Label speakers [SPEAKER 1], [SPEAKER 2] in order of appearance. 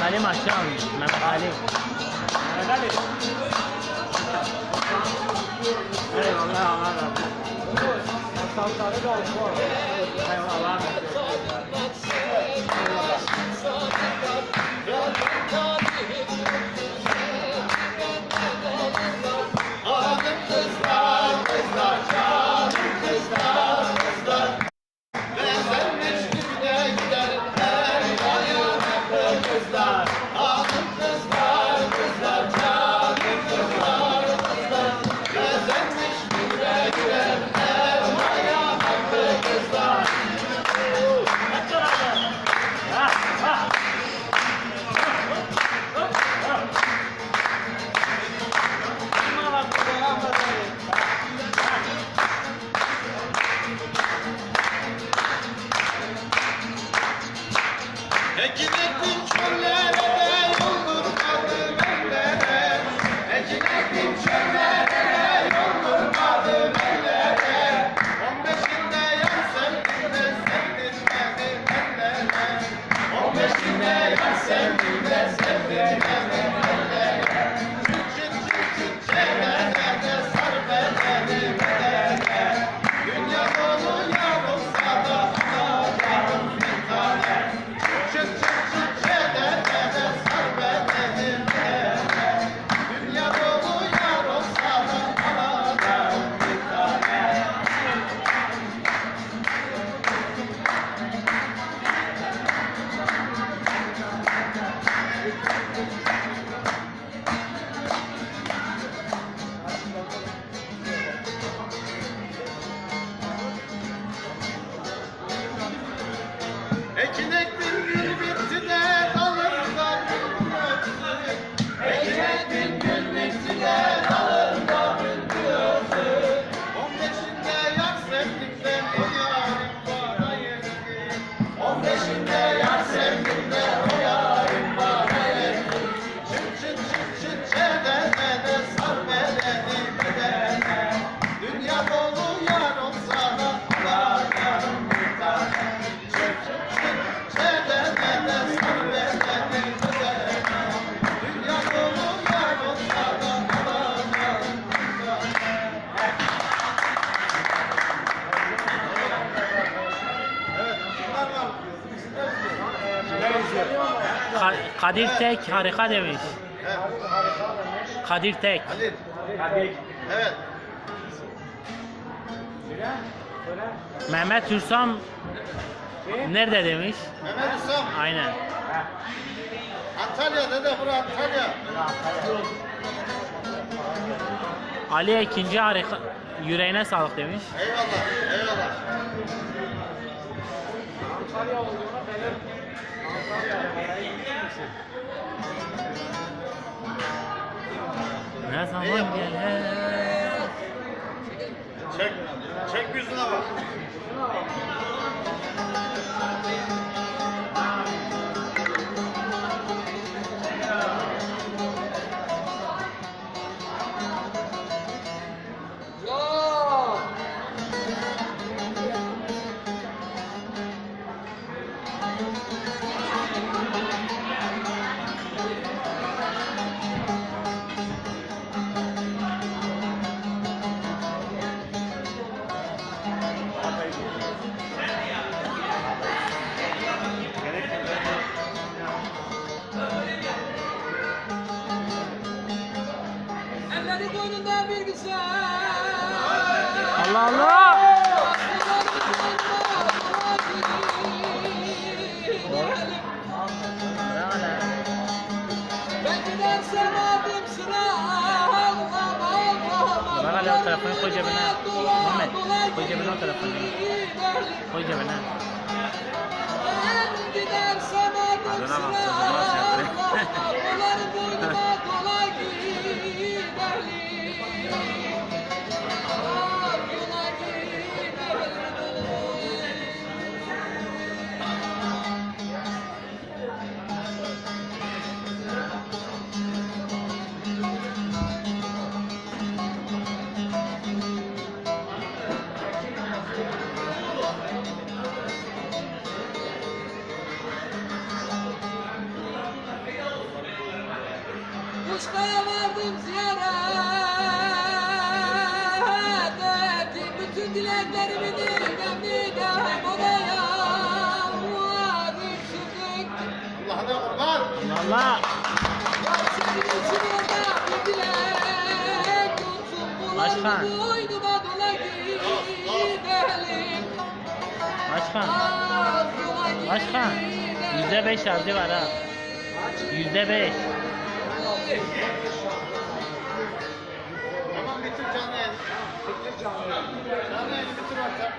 [SPEAKER 1] Ali maşallah. Mehmet Ali. Mehmet Ali. Eyvallah Allah razı olsun. Salsalı da olsun. Eyvallah.
[SPEAKER 2] Hanım kızlar, kızlar, canım kızlar, kızlar. Bezenmiş güne gider, her dayanıklı kızlar. Hanım kızlar, kızlar, canım kızlar, kızlar. Bezenmiş güne gider, her dayanıklı kızlar.
[SPEAKER 1] Hep beraber. Ha, ha.
[SPEAKER 2] Ekin ektim çöllere de yol durmadım ellere. Ekin ektim çöllere de yol durmadım ellere. 15'inde yar sevdim de sevdirmedim ellere. 15'inde yar sevdim de sevdirmedim ellere. Çık çık çık çık çevrede de sar bedenim ellere. Dünya dolu yar olsa da anacağım bir tane. Çık çık çık çevrede de sar bedenim ellere. Dünya dolu yar olsa da anacağım bir tane. Ekin ektim gül bitti de dalında bülbül ötsün. Ekin ektim gül bitti de dalında bülbül ötsün. 15'inde yar sevdim de o yarim bana yetti. 15'inde yar sevdim de o yarim bana yetti. Çık çık çık çık çevrede de sar bedeni bedene. Dünya dolu yar olsa da alacağım bir tane. Çık çık çık çevrede de sar bedeni bedene. Dünya dolu yar olsa da alacağım bir tane. Evet, bunlar var.
[SPEAKER 1] Kadir Tek harika demiş.
[SPEAKER 2] Evet.
[SPEAKER 1] Kadir Tek.
[SPEAKER 2] Halil. Evet.
[SPEAKER 1] Mehmet Hürsam nerede demiş?
[SPEAKER 2] Mehmet Hüsam.
[SPEAKER 1] Aynen.
[SPEAKER 2] Antalya dede, bura Antalya.
[SPEAKER 1] Ali ikinci harika yüreğine sağlık demiş.
[SPEAKER 2] Eyvallah, eyvallah.
[SPEAKER 3] Antalya olduğuna benim Antalya'ya gittin misin?
[SPEAKER 1] Ne zaman gelir?
[SPEAKER 2] Çek yüzüne bak.
[SPEAKER 4] Elleri koynunda bir güzel.
[SPEAKER 1] Allah Allah!
[SPEAKER 4] Ben gidersem abim sıra.
[SPEAKER 1] Bak hele o telefonu koy cebine. Muhammed koy cebine o telefonu. Koy cebine.
[SPEAKER 4] Ben gidersem abim
[SPEAKER 1] Adına bak,
[SPEAKER 4] sıra.
[SPEAKER 1] sözü nasıl yaptı?
[SPEAKER 4] Dolar boynuma dolar gidelim. Dolar gidelim. Kuşkaya vardım ziyaret ettim. Bütün dileklerimi dinledim oraya. Varım çıktık.
[SPEAKER 2] Allah'ına kurban.
[SPEAKER 1] Allah!
[SPEAKER 4] Var senin için orada bir dilek. Tutsun
[SPEAKER 1] Başkan.
[SPEAKER 4] bulanı boynuma dola gidelim.
[SPEAKER 1] Başkan.
[SPEAKER 4] Dola
[SPEAKER 1] Başkan. %5 şarjı var ha. %5.
[SPEAKER 2] Tamam bitir canlı yayını.
[SPEAKER 3] Bitti canlı.
[SPEAKER 2] Canlı yayını bitir artık.